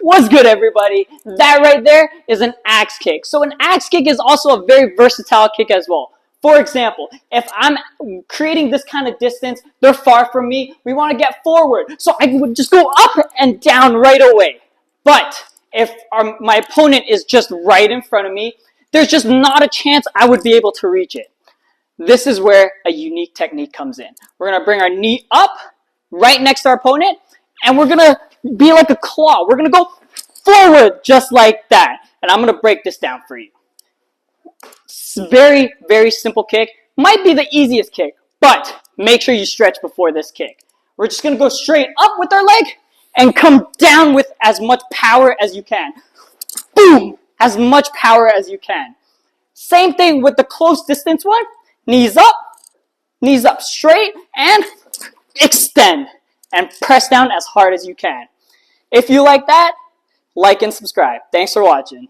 What's good, everybody? That right there is an axe kick. So an axe kick is also a very versatile kick as well. For example, if I'm creating this kind of distance, they're far from me, we want to get forward. So I would just go up and down right away. But if my opponent is just right in front of me, there's just not a chance I would be able to reach it. This is where a unique technique comes in. We're going to bring our knee up right next to our opponent, and we're going to be like a claw. We're going to go forward just like that. And I'm going to break this down for you. It's very, very simple kick. Might be the easiest kick, but make sure you stretch before this kick. We're just going to go straight up with our leg and come down with as much power as you can. Boom! As much power as you can. Same thing with the close distance one. Knees up straight, and extend. And press down as hard as you can. If you like that, like and subscribe. Thanks for watching.